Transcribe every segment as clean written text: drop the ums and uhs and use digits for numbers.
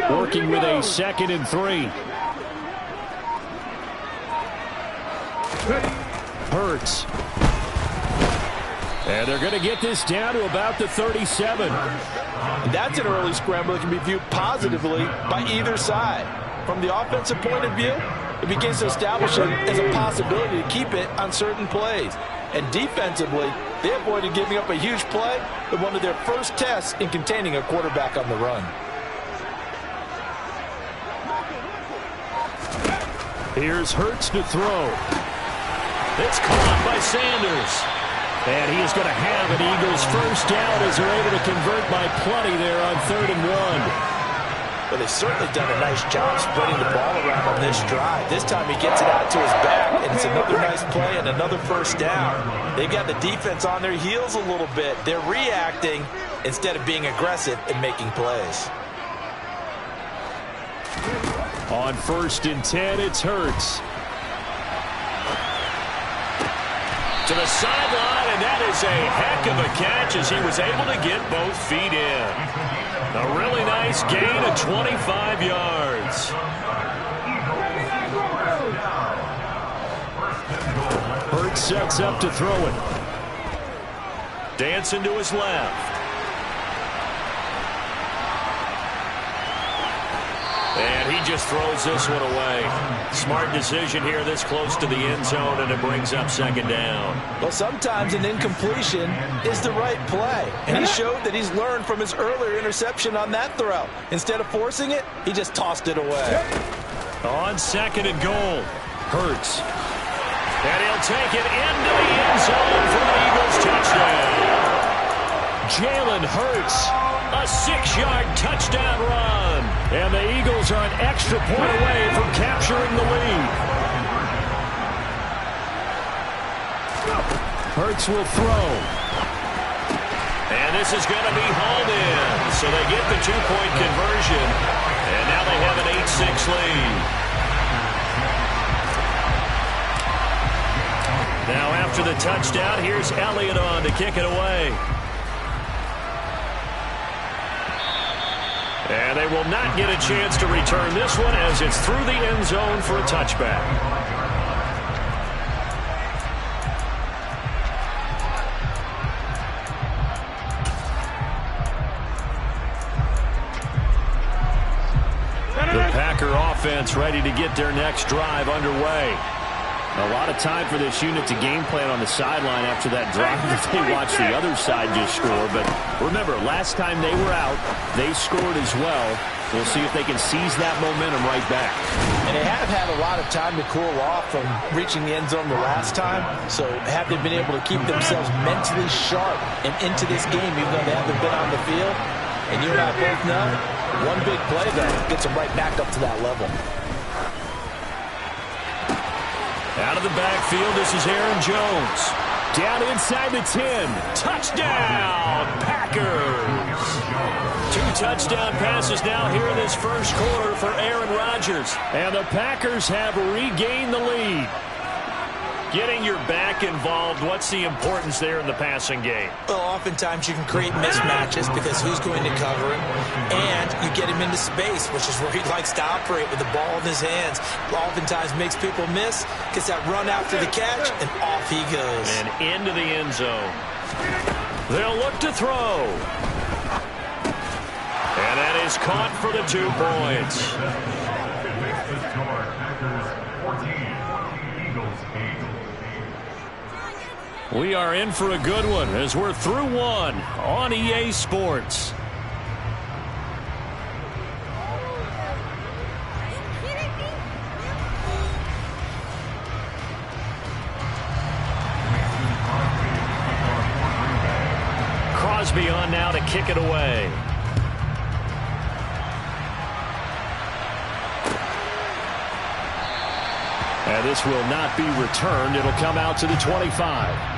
Working with a 2nd and 3. Hurts. And they're going to get this down to about the 37. That's an early scramble that can be viewed positively by either side. From the offensive point of view, it begins to establish it as a possibility to keep it on certain plays. And defensively, they avoided giving up a huge play with one of their first tests in containing a quarterback on the run. Here's Hurts to throw. It's caught by Sanders. And he is going to have an Eagles first down as they're able to convert by plenty there on 3rd and 1. Well, they've certainly done a nice job spreading the ball around on this drive. This time he gets it out to his back, and it's another nice play and another first down. They've got the defense on their heels a little bit. They're reacting instead of being aggressive and making plays. On 1st and 10, it's Hurts. To the sideline, and that is a heck of a catch as he was able to get both feet in. A really nice gain of 25 yards. Hurts sets up to throw it. Dancing to his left. And he just throws this one away. Smart decision here this close to the end zone, and it brings up 2nd down. Well, sometimes an incompletion is the right play. And he showed that he's learned from his earlier interception on that throw. Instead of forcing it, he just tossed it away. On 2nd and goal, Hurts. And he'll take it into the end zone for an Eagles touchdown. Jalen Hurts, a 6-yard touchdown run. And the Eagles are an extra point away from capturing the lead. Hurts will throw. And this is going to be hauled in. So they get the 2-point conversion. And now they have an 8-6 lead. Now after the touchdown, here's Elliott on to kick it away. And they will not get a chance to return this one as it's through the end zone for a touchback. The Packer offense ready to get their next drive underway. A lot of time for this unit to game plan on the sideline after that drive that they watched the other side just score. But remember, last time they were out, they scored as well. We'll see if they can seize that momentum right back. And they have had a lot of time to cool off from reaching the end zone the last time. So have they been able to keep themselves mentally sharp and into this game even though they haven't been on the field? And you and I both know, one big play though gets them right back up to that level. Out of the backfield, this is Aaron Jones. Down inside the 10. Touchdown, Packers. 2 touchdown passes now here in this first quarter for Aaron Rodgers. And the Packers have regained the lead. Getting your back involved, what's the importance there in the passing game? Well, oftentimes you can create mismatches because who's going to cover him, and you get him into space, which is where he likes to operate with the ball in his hands. Oftentimes makes people miss, gets that run after the catch, and off he goes. And into the end zone. They'll look to throw. And that is caught for the 2 points. We are in for a good one as we're through one on EA Sports. Crosby on now to kick it away. And this will not be returned. It'll come out to the 25.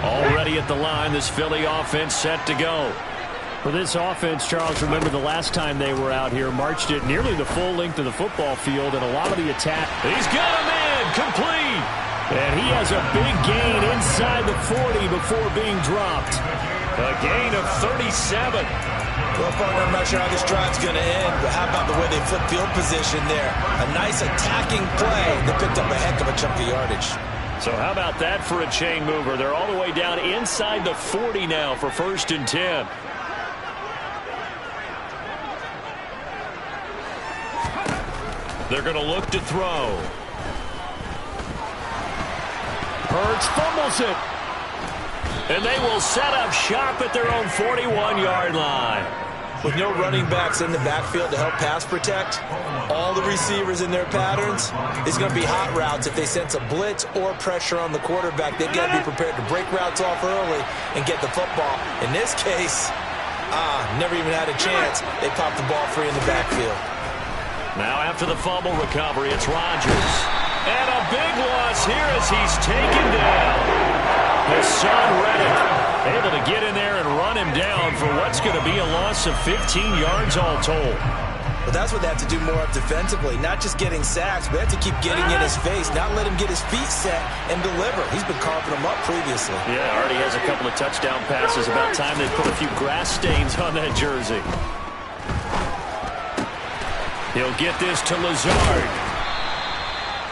Already at the line, this Philly offense set to go. For this offense, Charles, remember the last time they were out here, marched it nearly the full length of the football field, and a lot of the attack. He's got him in, complete. And he has a big gain inside the 40 before being dropped. A gain of 37. Well, partner, I'm not sure how this drive's going to end, but how about the way they flip field position there? A nice attacking play. They picked up a heck of a chunk of yardage. So how about that for a chain mover? They're all the way down inside the 40 now for 1st and 10. They're going to look to throw. Hurts fumbles it. And they will set up shop at their own 41-yard line. With no running backs in the backfield to help pass protect, all the receivers in their patterns, it's going to be hot routes. If they sense a blitz or pressure on the quarterback, they've got to be prepared to break routes off early and get the football. In this case, never even had a chance. They popped the ball free in the backfield. Now after the fumble recovery, it's Rodgers. And a big loss here as he's taken down. His son Reddick able to get in there and run him down for what's going to be a loss of 15 yards all told. But that's what they have to do more of defensively, not just getting sacks, but they have to keep getting in his face, not let him get his feet set and deliver. He's been carving them up previously. Yeah, already has a couple of touchdown passes. About time they put a few grass stains on that jersey. He'll get this to Lazard.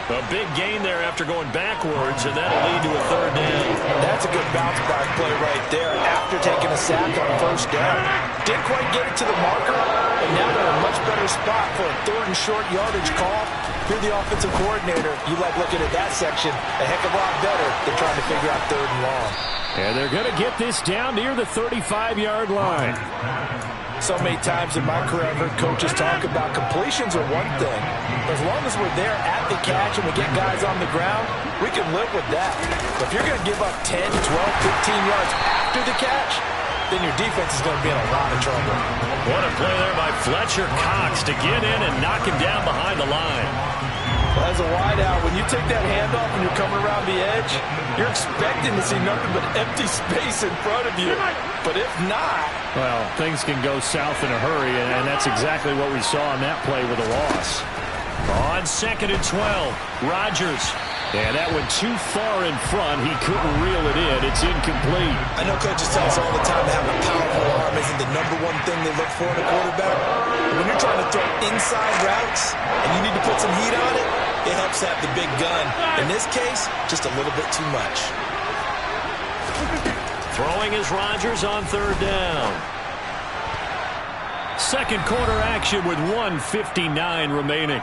A big gain there after going backwards, and that'll lead to a 3rd down. That's a good bounce-back play right there after taking a sack on 1st down. Didn't quite get it to the marker, but now they're in a much better spot for a 3rd and short yardage call. If you're the offensive coordinator, you like looking at that section a heck of a lot better than trying to figure out 3rd and long. And they're going to get this down near the 35-yard line. So many times in my career, I've heard coaches talk about completions are one thing. As long as we're there at the catch and we get guys on the ground, we can live with that. But if you're going to give up 10, 12, 15 yards after the catch, then your defense is going to be in a lot of trouble. What a play there by Fletcher Cox to get in and knock him down behind the line. Well, as a wideout, when you take that handoff and you're coming around the edge, you're expecting to see nothing but empty space in front of you. But if not... Well, things can go south in a hurry, and that's exactly what we saw on that play with a loss. On 2nd and 12, Rodgers. And that went too far in front. He couldn't reel it in. It's incomplete. I know coaches tell us all the time that having a powerful arm isn't the #1 thing they look for in a quarterback. But when you're trying to throw inside routes and you need to put some heat on it, it helps have the big gun. In this case, just a little bit too much. Throwing is Rodgers on 3rd down. 2nd quarter action with 1:59 remaining.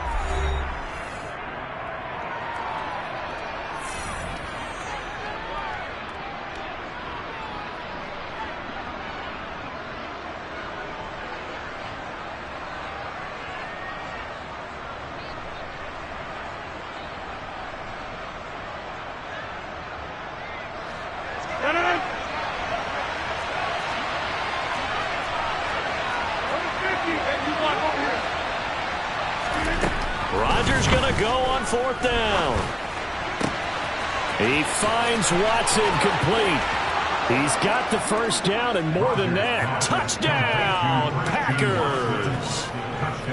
Rodgers going to go on 4th down. He finds Watson complete. He's got the 1st down and more than that. Touchdown, Packers.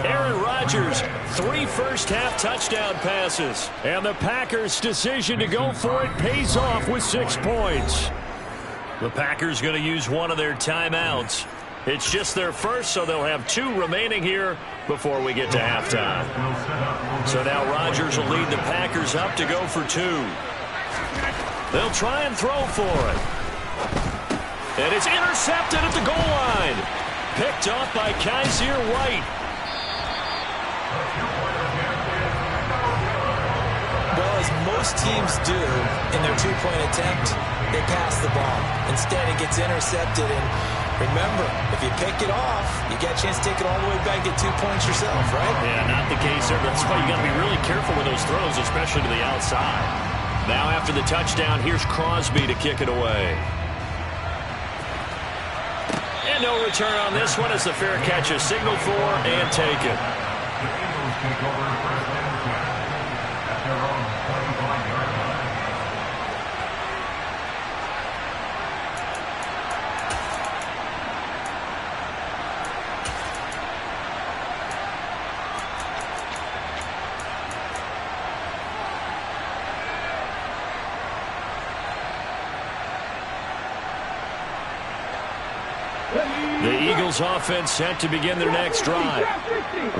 Aaron Rodgers, 3 first-half touchdown passes. And the Packers' decision to go for it pays off with 6 points. The Packers going to use one of their timeouts. It's just their first, so they'll have 2 remaining here before we get to halftime. So now Rodgers will lead the Packers up to go for 2. They'll try and throw for it. And it's intercepted at the goal line. Picked off by Kaiser White. Well, as most teams do in their 2-point attempt, they pass the ball. Instead, it gets intercepted, and remember, if you pick it off, you get a chance to take it all the way back and get 2 points yourself, right? Yeah, not the case there. That's why you got to be really careful with those throws, especially to the outside. Now after the touchdown, here's Crosby to kick it away. And no return on this one as the fair catch is signaled for and taken. The Eagles offense set to begin their next drive.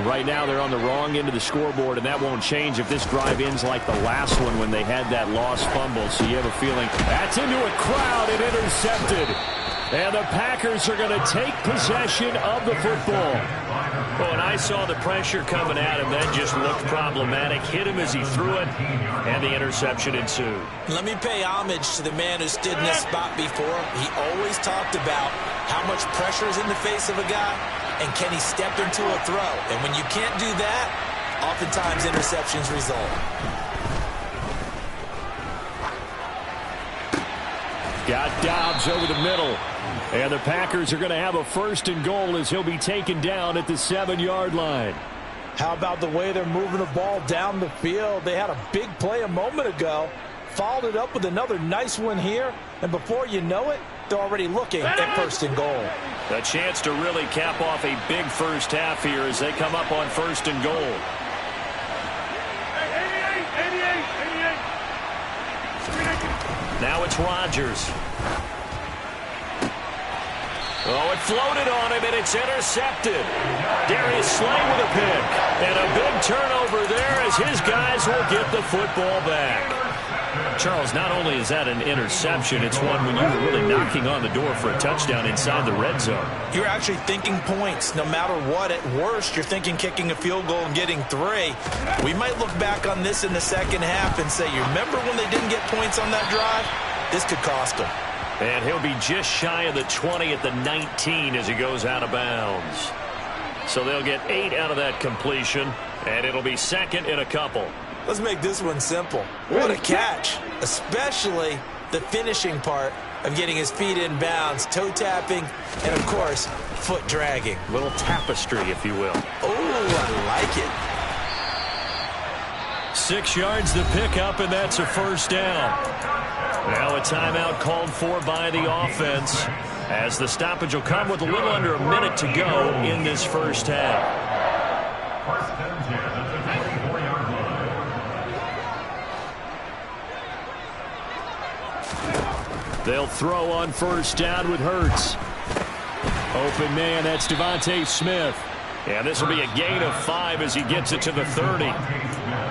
Right now they're on the wrong end of the scoreboard, and that won't change if this drive ends like the last one when they had that lost fumble. So you have a feeling that's into a crowd and intercepted. And the Packers are going to take possession of the football. Oh, and I saw the pressure coming at him. That just looked problematic. Hit him as he threw it, and the interception ensued. Let me pay homage to the man who stood in this spot before. He always talked about how much pressure is in the face of a guy, and can he step into a throw. And when you can't do that, oftentimes interceptions result. Got Dobbs over the middle. And the Packers are going to have a 1st and goal as he'll be taken down at the 7-yard line. How about the way they're moving the ball down the field? They had a big play a moment ago, followed it up with another nice one here, and before you know it, they're already looking at 1st and goal. A chance to really cap off a big first half here as they come up on 1st and goal. Now it's Rodgers. Oh, it floated on him, and it's intercepted. Darius Slay with a pick. And a big turnover there as his guys will get the football back. Charles, not only is that an interception, it's one when you were really knocking on the door for a touchdown inside the red zone. You're actually thinking points. No matter what, at worst, you're thinking kicking a field goal and getting 3. We might look back on this in the second half and say, you remember when they didn't get points on that drive? This could cost them. And he'll be just shy of the 20 at the 19 as he goes out of bounds. So they'll get 8 out of that completion, and it'll be 2nd and a couple. Let's make this one simple. What a catch, especially the finishing part of getting his feet in bounds, toe tapping, and, of course, foot dragging. Little tapestry, if you will. Oh, I like it. 6 yards the pickup, and that's a 1st down. Now a timeout called for by the offense as the stoppage will come with a little under a minute to go in this first half. They'll throw on 1st down with Hurts. Open man, that's Devontae Smith. And this will be a gain of 5 as he gets it to the 30.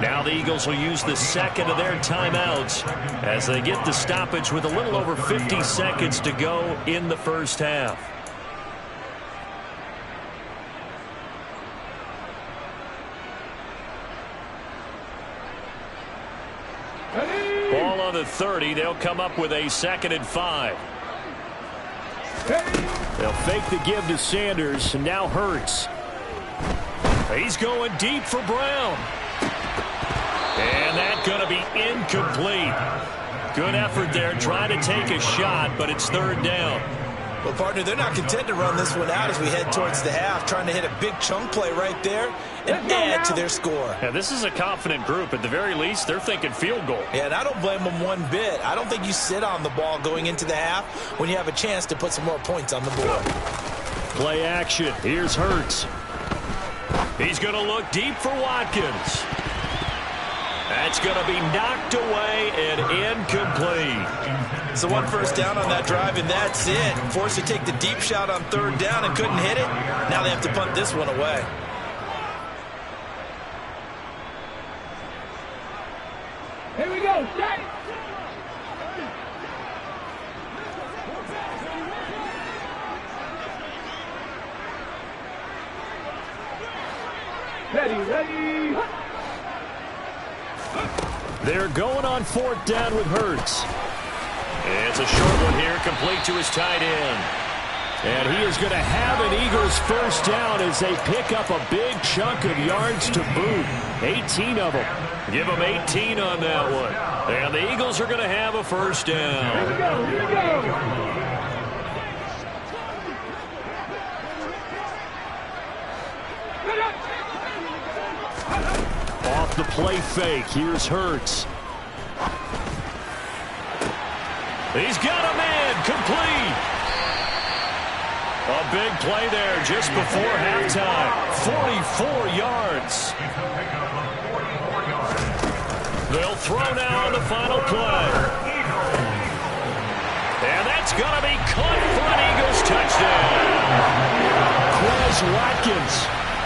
Now the Eagles will use the 2nd of their timeouts as they get the stoppage with a little over 50 seconds to go in the first half. Ball on the 30. They'll come up with a 2nd and 5. They'll fake the give to Sanders, and now Hurts. He's going deep for Brown. And that's going to be incomplete. Good effort there, trying to take a shot, but it's 3rd down. Well, partner, they're not content to run this one out as we head towards the half, trying to hit a big chunk play right there and add to their score. Yeah, this is a confident group. At the very least, they're thinking field goal. Yeah, and I don't blame them one bit. I don't think you sit on the ball going into the half when you have a chance to put some more points on the board. Play action. Here's Hurts. He's going to look deep for Watkins. That's going to be knocked away and incomplete. So 1 first down on that drive, and that's it. Forced to take the deep shot on 3rd down and couldn't hit it. Now they have to punt this one away. Here we go. Set. Ready. They're going on 4th down with Hurts. It's a short one here, complete to his tight end. And he is going to have an Eagles 1st down as they pick up a big chunk of yards to boot. 18 of them. Give them 18 on that one. And the Eagles are going to have a 1st down. Here we go. Off the play fake, here's Hurts. He's got a man, complete. A big play there just before halftime. 44 yards. They'll throw now on the final play. And that's going to be caught for an Eagles touchdown. is Watkins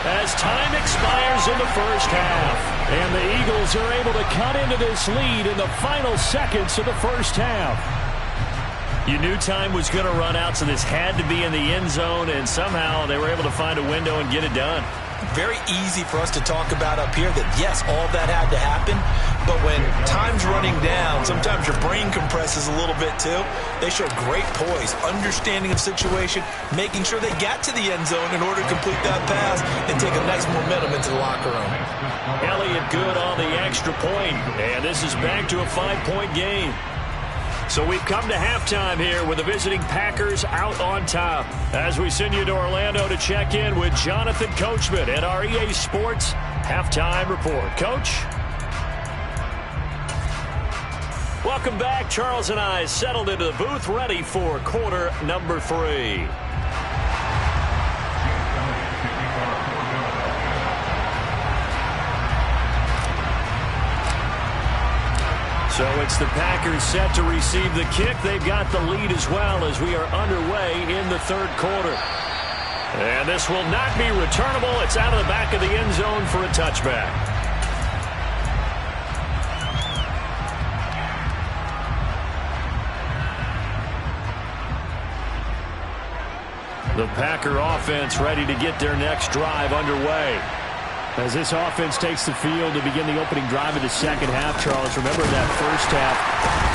as time expires in the first half. And the Eagles are able to cut into this lead in the final seconds of the first half. You knew time was going to run out, so this had to be in the end zone, and somehow they were able to find a window and get it done. Very easy for us to talk about up here that, yes, all that had to happen, but when time's running down, sometimes your brain compresses a little bit too. They showed great poise, understanding of situation, making sure they got to the end zone in order to complete that pass and take a nice momentum into the locker room. Elliott good on the extra point, and this is back to a 5-point game. So we've come to halftime here with the visiting Packers out on top. As we send you to Orlando to check in with Jonathan Coachman at our EA Sports Halftime Report. Coach? Welcome back. Charles and I settled into the booth ready for quarter number 3. So it's the Packers set to receive the kick. They've got the lead as well as we are underway in the third quarter. And this will not be returnable. It's out of the back of the end zone for a touchback. The Packer offense ready to get their next drive underway. As this offense takes the field to begin the opening drive of the second half, Charles, remember that first half,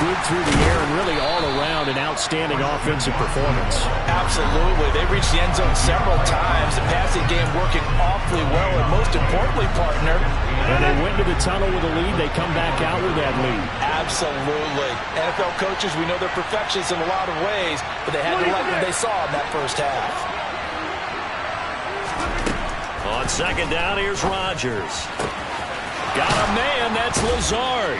good through the air and really all around an outstanding offensive performance. Absolutely. They reached the end zone several times. The passing game working awfully well, and most importantly, partner, when they went to the tunnel with a lead, they come back out with that lead. Absolutely. NFL coaches, we know they're perfectionists in a lot of ways, but they had to like what they saw in that first half. On second down, here's Rodgers. Got a man, that's Lazard.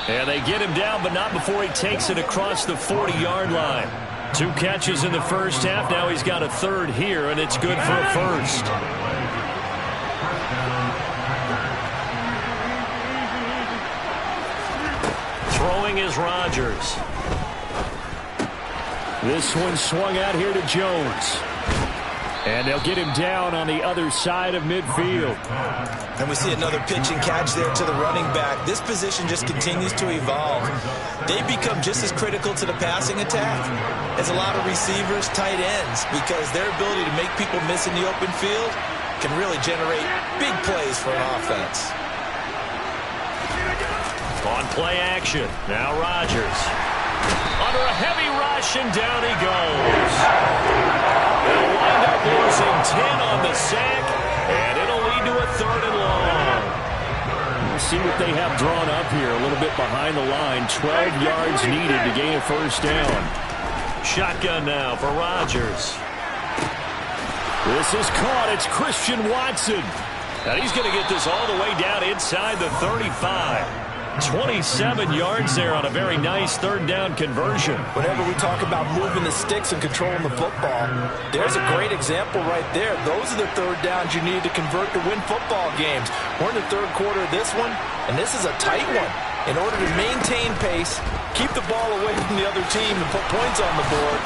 And they get him down, but not before he takes it across the 40-yard line. 2 catches in the first half. Now he's got a third here, and it's good for a first. Throwing is Rodgers. This one swung out here to Jones. And they'll get him down on the other side of midfield. And we see another pitch and catch there to the running back. This position just continues to evolve. They become just as critical to the passing attack as a lot of receivers, tight ends, because their ability to make people miss in the open field can really generate big plays for an offense. On play action, now Rodgers. Under a heavy rush, and down he goes. They'll wind up losing 10 on the sack, and it'll lead to a 3rd and long. We'll see what they have drawn up here, a little bit behind the line. 12 yards needed to gain a first down. Shotgun now for Rodgers. This is caught. It's Christian Watson. And he's going to get this all the way down inside the 35. 27 yards there on a very nice 3rd down conversion. Whenever we talk about moving the sticks and controlling the football, there's a great example right there. Those are the 3rd downs you need to convert to win football games. We're in the 3rd quarter of this one, and this is a tight one. In order to maintain pace, keep the ball away from the other team and put points on the board,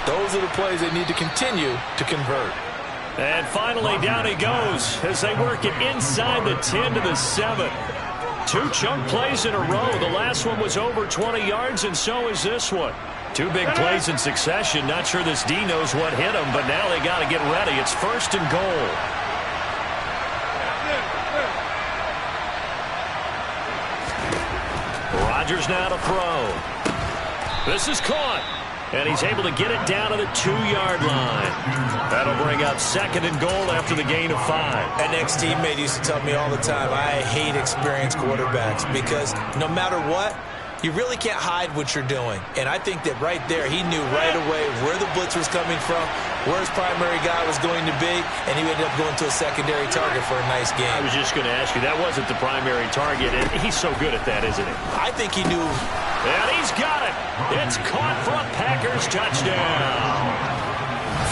those are the plays they need to continue to convert. And finally, down he goes as they work it inside the 10 to the 7. 2 chunk plays in a row. The last one was over 20 yards, and so is this one. 2 big plays in succession. Not sure this D knows what hit him, but now they got to get ready. It's 1st and goal. Rodgers now to throw. This is caught. And he's able to get it down to the 2-yard line. That'll bring up 2nd and goal after the gain of 5. An ex-teammate used to tell me all the time, I hate experienced quarterbacks because no matter what, you really can't hide what you're doing. And I think that right there, he knew right away where the blitz was coming from, where his primary guy was going to be, and he ended up going to a secondary target for a nice game. I was just going to ask you, that wasn't the primary target, and he's so good at that, isn't he? I think he knew. And he's got it. It's caught for a Packers touchdown.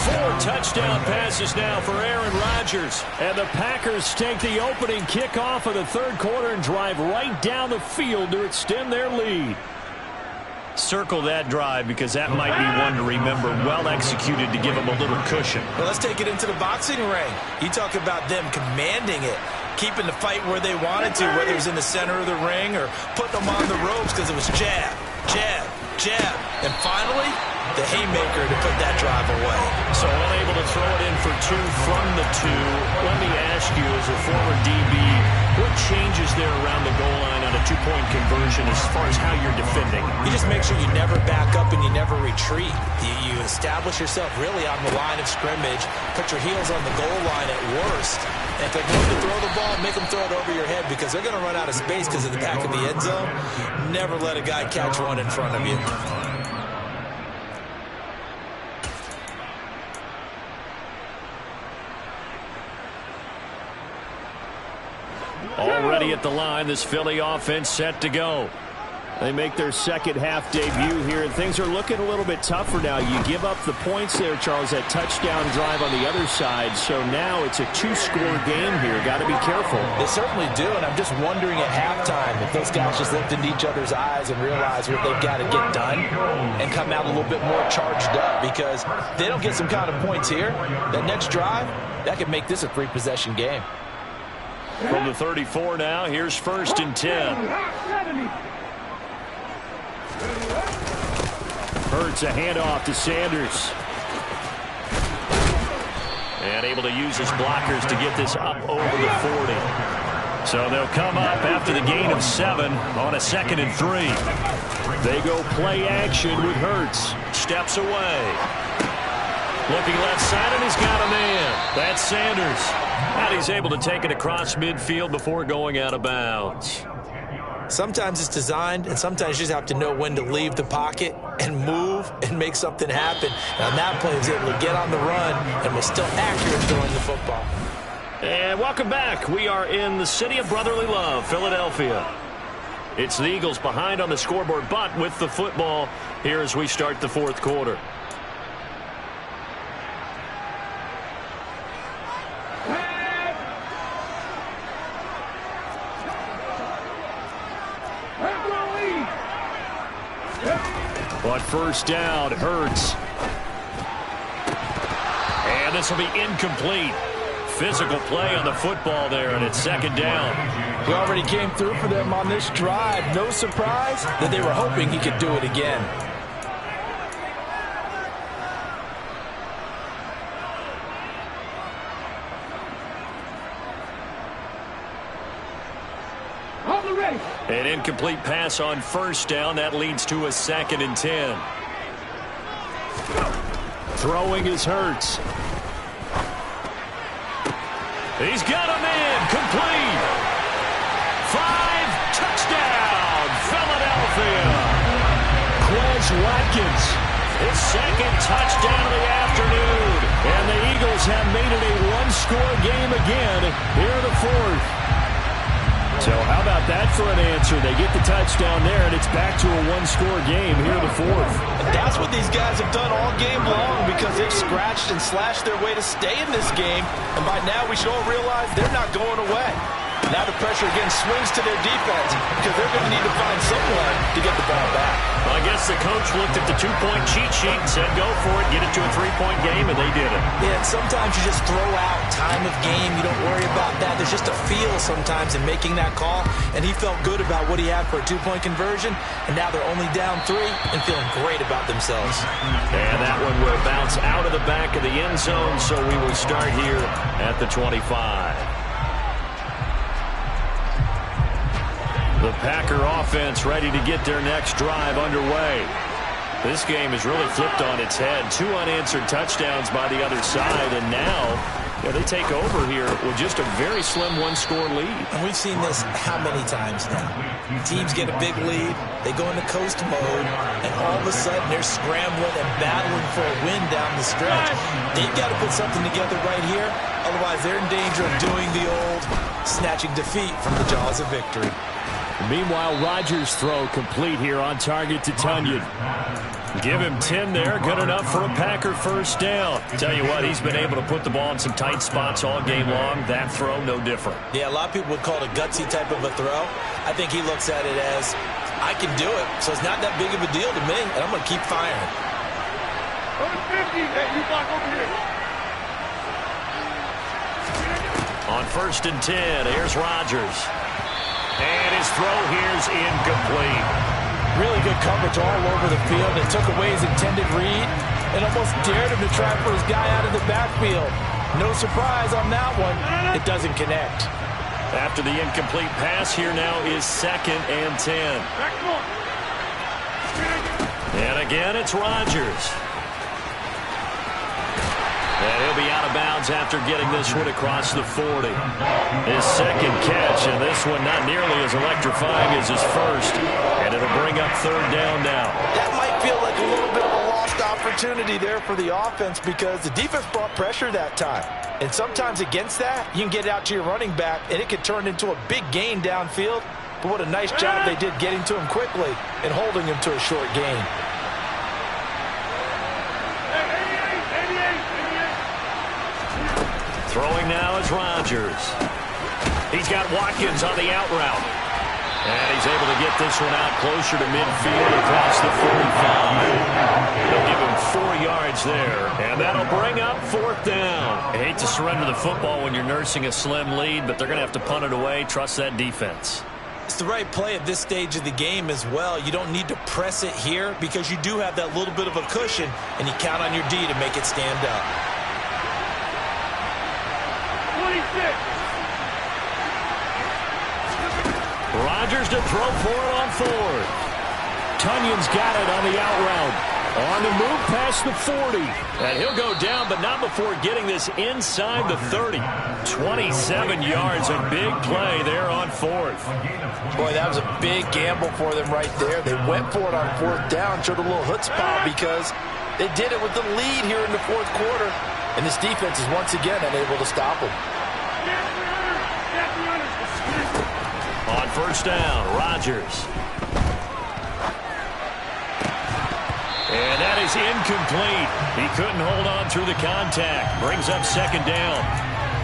4 touchdown passes now for Aaron Rodgers. And the Packers take the opening kickoff of the 3rd quarter and drive right down the field to extend their lead. Circle that drive because that might be one to remember. Well executed to give them a little cushion. Well, let's take it into the boxing ring. You talk about them commanding it, keeping the fight where they wanted to, whether it was in the center of the ring or putting them on the ropes because it was jab, jab, jab. And finally, the haymaker to put that drive away. So unable to throw it in for two from the two. Let me ask you, as a former DB, what changes there around the goal line on a two-point conversion as far as how you're defending? You just make sure you never back up and you never retreat. You establish yourself really on the line of scrimmage, put your heels on the goal line at worst. And if they're going to throw the ball, make them throw it over your head because they're going to run out of space because of the back of the end zone. Never let a guy catch one in front of you. Already at the line, this Philly offense set to go. They make their second half debut here, and things are looking a little bit tougher now. You give up the points there, Charles, that touchdown drive on the other side. So now it's a two-score game here. Got to be careful. They certainly do, and I'm just wondering at halftime if those guys just looked into each other's eyes and realized what they've got to get done and come out a little bit more charged up, because if they don't get some kind of points here, that next drive, that could make this a three-possession game. From the 34 now, here's 1st and 10. Hurts a handoff to Sanders. And able to use his blockers to get this up over the 40. So they'll come up after the gain of 7 on a 2nd and 3. They go play action with Hurts. Steps away. Looking left side, and he's got a man. That's Sanders. And he's able to take it across midfield before going out of bounds. Sometimes it's designed, and sometimes you just have to know when to leave the pocket and move and make something happen. And on that play, he was able to get on the run and was still accurate throwing the football. And welcome back. We are in the city of brotherly love, Philadelphia. It's the Eagles behind on the scoreboard, but with the football here as we start the 4th quarter. But first down, Hurts. And this will be incomplete. Physical play on the football there, and it's 2nd down. He already came through for them on this drive. No surprise that they were hoping he could do it again. An incomplete pass on 1st down. That leads to a 2nd and 10. Throwing is Hurts. He's got a man. Complete. 5, touchdown, Philadelphia. Quez Watkins, his 2nd touchdown of the afternoon. And the Eagles have made it a one-score game again here in the 4th. So how about that for an answer? They get the touchdown there, and it's back to a one-score game here in the 4th. And that's what these guys have done all game long, because they've scratched and slashed their way to stay in this game. And by now, we should all realize they're not going away. Now the pressure again swings to their defense, because they're going to need to find someone to get the ball back. Well, I guess the coach looked at the two-point cheat sheet and said, go for it, get it to a three-point game, and they did it. Yeah, and sometimes you just throw out time of game. You don't worry about that. There's just a feel sometimes in making that call, and he felt good about what he had for a two-point conversion, and now they're only down 3 and feeling great about themselves. And that one will bounce out of the back of the end zone, so we will start here at the 25. The Packer offense ready to get their next drive underway. This game is really flipped on its head. 2 unanswered touchdowns by the other side, and now they take over here with just a very slim one-score lead. And we've seen this how many times now? Teams get a big lead, they go into coast mode, and all of a sudden they're scrambling and battling for a win down the stretch. They've got to put something together right here, otherwise they're in danger of doing the old snatching defeat from the jaws of victory. Meanwhile, Rodgers' throw complete here on target to Tunyon. Give him 10 there, good enough for a Packer first down. Tell you what, he's been able to put the ball in some tight spots all game long. That throw, no different. Yeah, a lot of people would call it a gutsy type of a throw. I think he looks at it as I can do it, so it's not that big of a deal to me, and I'm going to keep firing. Over 50. Hey, you block over here. On 1st and 10, here's Rodgers. And his throw here's incomplete. Really good coverage all over the field. It took away his intended read and almost dared him to try for his guy out of the backfield. No surprise on that one. It doesn't connect. After the incomplete pass, here now is 2nd and 10. And again, it's Rodgers. And he'll be out of bounds after getting this one across the 40. His 2nd catch, and this one not nearly as electrifying as his first. And it'll bring up 3rd down now. That might feel like a little bit of a lost opportunity there for the offense because the defense brought pressure that time. And sometimes against that, you can get out to your running back, and it can turn into a big gain downfield. But what a nice job they did getting to him quickly and holding him to a short gain. Throwing now is Rodgers. He's got Watkins on the out route. And he's able to get this one out closer to midfield across the 45. They'll give him 4 yards there. And that'll bring up 4th down. I hate to surrender the football when you're nursing a slim lead, but they're going to have to punt it away. Trust that defense. It's the right play at this stage of the game as well. You don't need to press it here because you do have that little bit of a cushion, and you count on your D to make it stand up. 26. Rodgers to throw for it on 4th. Tunyon's got it on the out route. On the move past the 40. And he'll go down, but not before getting this inside the 30. 27 yards, a big play there on 4th. Boy, that was a big gamble for them right there. They went for it on 4th down, showed a little chutzpah because they did it with the lead here in the 4th quarter. And this defense is once again unable to stop them. On 1st down, Rodgers. And that is incomplete. He couldn't hold on through the contact. Brings up 2nd down.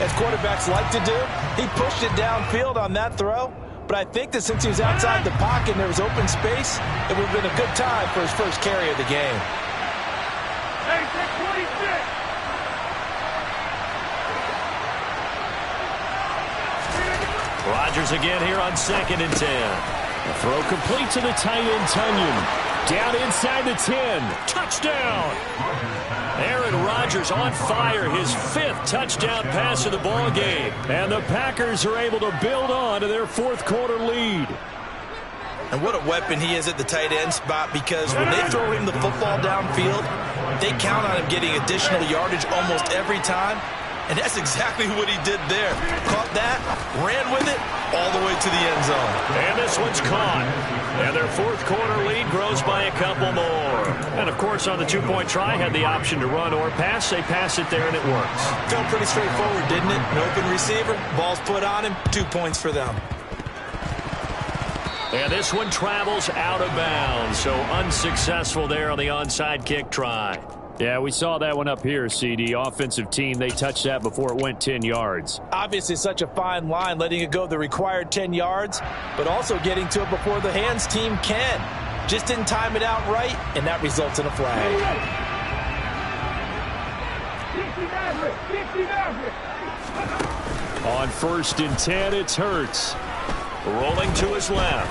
As quarterbacks like to do, he pushed it downfield on that throw. But I think that since he was outside the pocket and there was open space, it would have been a good time for his first carry of the game. Hey, 26. Rodgers again here on 2nd and 10. A throw complete to the tight end, Tunyon. Down inside the 10. Touchdown! Aaron Rodgers on fire. His 5th touchdown pass of the ball game. And the Packers are able to build on to their 4th quarter lead. And what a weapon he is at the tight end spot because when they throw him the football downfield, they count on him getting additional yardage almost every time. And that's exactly what he did there. Caught that, ran with it, all the way to the end zone. And this one's caught. And their 4th quarter lead grows by a couple more. And, of course, on the 2-point try, had the option to run or pass. They pass it there, and it works. Felt pretty straightforward, didn't it? An open receiver, ball's put on him, 2 points for them. And this one travels out of bounds. So unsuccessful there on the onside kick try. Yeah, we saw that one up here, CD. Offensive team, they touched that before it went 10 yards. Obviously such a fine line, letting it go the required 10 yards, but also getting to it before the hands team can. Just didn't time it out right, and that results in a flag. 59. On 1st and 10, it's Hurts. Rolling to his left.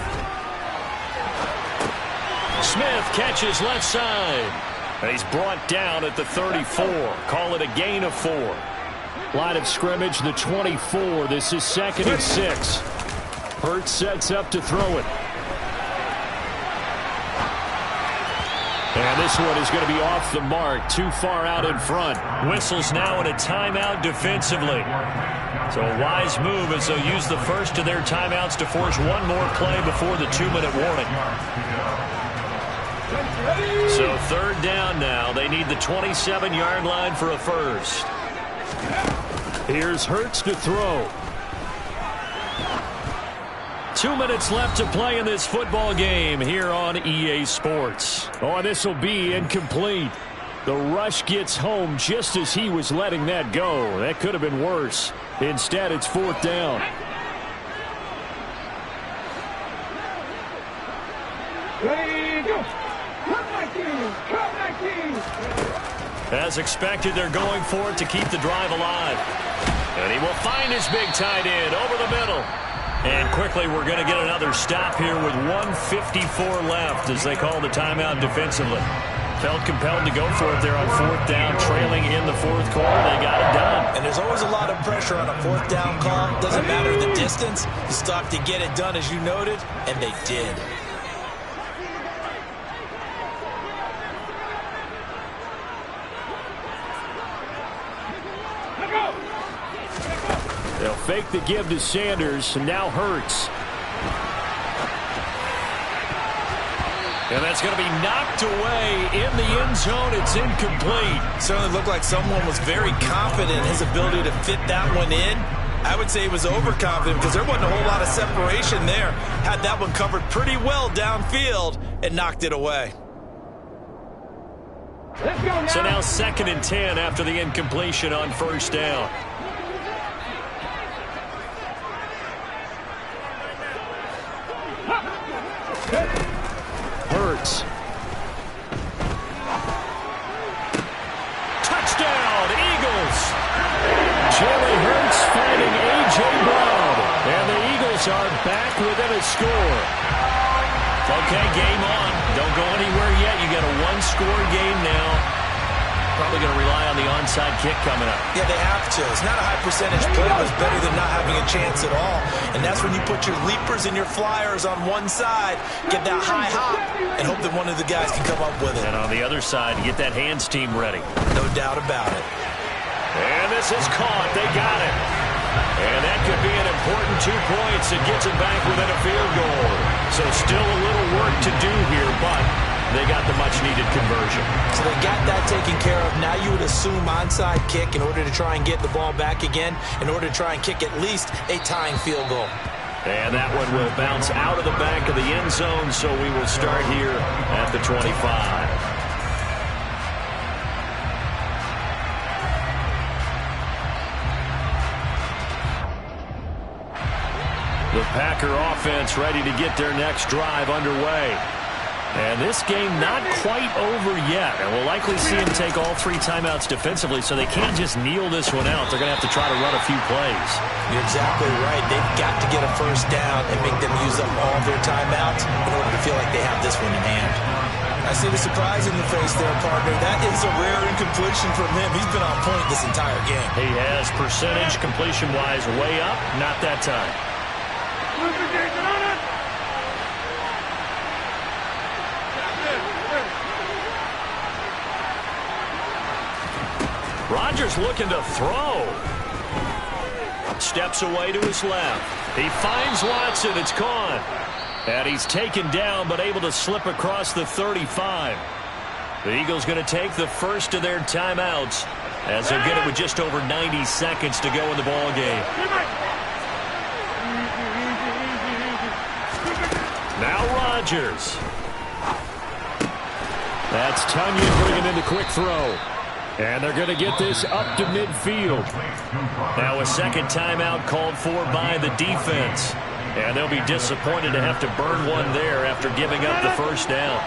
Smith catches left side. He's brought down at the 34. Call it a gain of 4. Line of scrimmage, the 24. This is 2nd and 6. Hurts sets up to throw it. And this one is going to be off the mark, too far out in front. Whistles now in a timeout defensively. So a wise move as they'll use the first of their timeouts to force one more play before the 2-minute warning. So 3rd down now. They need the 27-yard line for a first. Here's Hurts to throw. 2 minutes left to play in this football game here on EA Sports. Oh, this will be incomplete. The rush gets home just as he was letting that go. That could have been worse. Instead, it's 4th down. Ready, go. Cut 19. Cut 19. As expected, they're going for it to keep the drive alive. And he will find his big tight end over the middle. And quickly, we're going to get another stop here with 1:54 left as they call the timeout defensively. Felt compelled to go for it there on fourth down, trailing in the fourth quarter. They got it done. And there's always a lot of pressure on a fourth down call. Doesn't matter the distance. You stop to get it done, as you noted, and they did. They'll fake the give to Sanders, and now Hurts. And that's going to be knocked away in the end zone. It's incomplete. Certainly looked like someone was very confident in his ability to fit that one in. I would say he was overconfident because there wasn't a whole lot of separation there. Had that one covered pretty well downfield and knocked it away. Let's go now. So now 2nd and 10 after the incompletion on first down. Hurts. Touchdown, Eagles. Jalen Hurts finding A.J. Brown. And the Eagles are back within a score. Okay, game on. Don't go anywhere yet. You got a one-score game now. Probably going to rely on the onside kick coming up. Yeah, they have to. It's not a high percentage play, but it's better than not having a chance at all. And that's when you put your leapers and your flyers on one side, get that high hop, and hope that one of the guys can come up with it. And on the other side, get that hands team ready. No doubt about it. And this is caught. They got it. And that could be an important 2 points. It gets them back within a field goal. So still a little work to do here, but they got the much-needed conversion. So they got that taken care of. Now you would assume onside kick in order to try and get the ball back again, in order to try and kick at least a tying field goal. And that one will bounce out of the back of the end zone, so we will start here at the 25. The Packer offense ready to get their next drive underway. And this game not quite over yet. And we'll likely see him take all 3 timeouts defensively, so they can't just kneel this one out. They're going to have to try to run a few plays. You're exactly right. They've got to get a first down and make them use up all their timeouts in order to feel like they have this one in hand. I see the surprise in the face there, partner. That is a rare incompletion from him. He's been on point this entire game. He has percentage completion-wise way up. Not that time. Rodgers looking to throw. Steps away to his left. He finds Watson. It's gone. And he's taken down but able to slip across the 35. The Eagles going to take the first of their timeouts as they'll get it with just over 90 seconds to go in the ball game. Now Rodgers. That's Tunyon bringing in the quick throw. And they're going to get this up to midfield. Now a second timeout called for by the defense. And they'll be disappointed to have to burn one there after giving up the first down.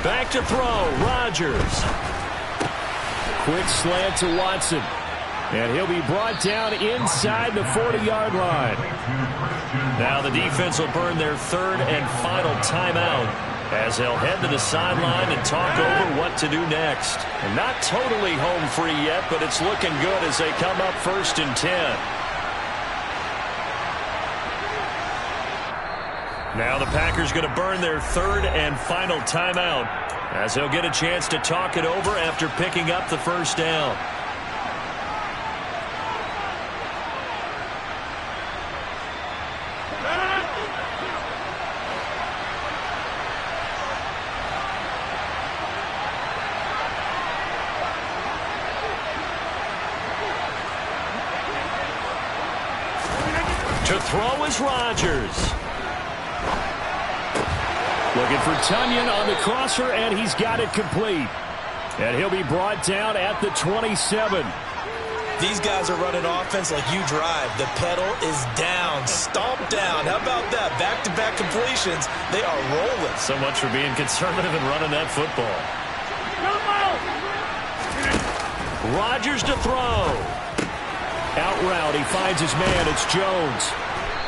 Back to throw, Rodgers. Quick slant to Watson. And he'll be brought down inside the 40-yard line. Now the defense will burn their third and final timeout as they'll head to the sideline and talk over what to do next. And not totally home free yet, but it's looking good as they come up 1st and 10. Now the Packers going to burn their third and final timeout as they'll get a chance to talk it over after picking up the first down. To throw is Rodgers. Looking for Tunyon on the crosser, and he's got it complete. And he'll be brought down at the 27. These guys are running offense like you drive. The pedal is down, stomped down. How about that? Back-to-back completions. They are rolling. So much for being conservative and running that football. Rodgers to throw. Out route, he finds his man. It's Jones.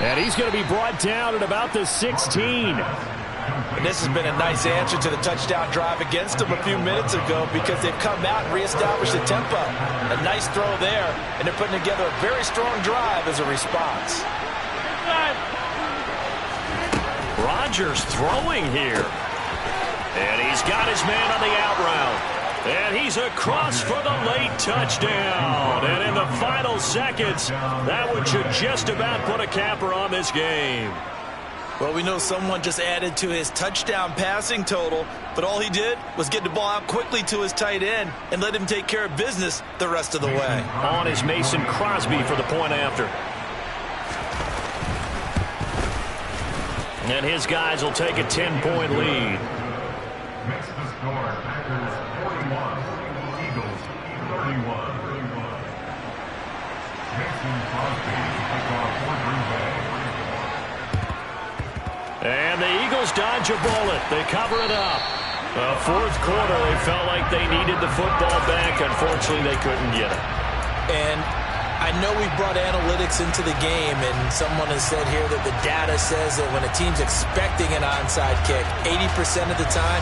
And he's going to be brought down at about the 16. And this has been a nice answer to the touchdown drive against them a few minutes ago because they've come out and reestablished the tempo. A nice throw there, and they're putting together a very strong drive as a response. Rodgers throwing here. And he's got his man on the out route. And he's across for the late touchdown. And in the final seconds, that one should just about put a capper on this game. Well, we know someone just added to his touchdown passing total, but all he did was get the ball out quickly to his tight end and let him take care of business the rest of the way. On is Mason Crosby for the point after. And his guys will take a 10-point lead. Makes the score Packers 41, Eagles 31. Mason Crosby took off for Green Bay. And the Eagles dodge a bullet. They cover it up. Fourth quarter, they felt like they needed the football back. Unfortunately, they couldn't get it. And I know we brought analytics into the game, and someone has said here that the data says that when a team's expecting an onside kick, 80% of the time,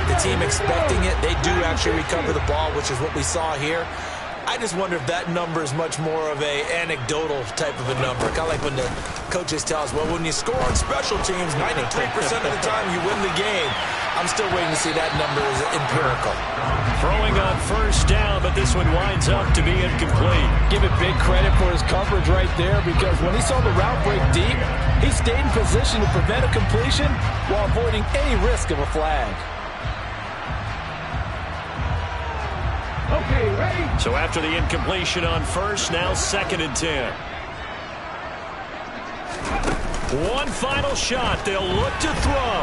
the team expecting it, they do actually recover the ball, which is what we saw here. I just wonder if that number is much more of a anecdotal type of a number. Kind of like when the coaches tell us, well, when you score on special teams, 93% of the time you win the game. I'm still waiting to see that number is empirical. Throwing on first down, but this one winds up to be incomplete. Give it big credit for his coverage right there because when he saw the route break deep, he stayed in position to prevent a completion while avoiding any risk of a flag. Okay, ready? So after the incompletion on first, now 2nd and 10. One final shot. They'll look to throw.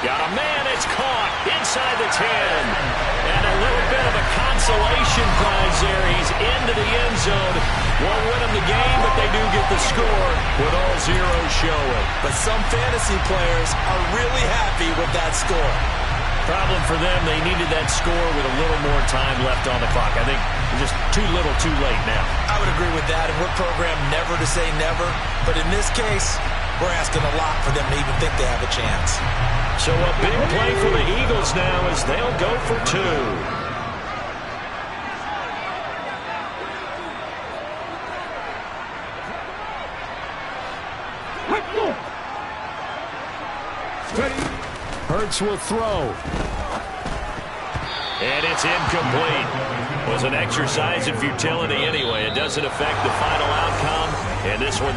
Got a man. It's caught inside the 10. And a little bit of a consolation prize there. He's into the end zone. Won't win him the game, but they do get the score with all zeros showing. But some fantasy players are really happy with that score. Problem for them, they needed that score with a little more time left on the clock. I think just too little, too late now. I would agree with that, and we're programmed never to say never. But in this case, we're asking a lot for them to even think they have a chance. So a big play for the Eagles now as they'll go for 2. Hurts will throw. And it's incomplete. Was an exercise in futility anyway. It doesn't affect the final outcome. And this one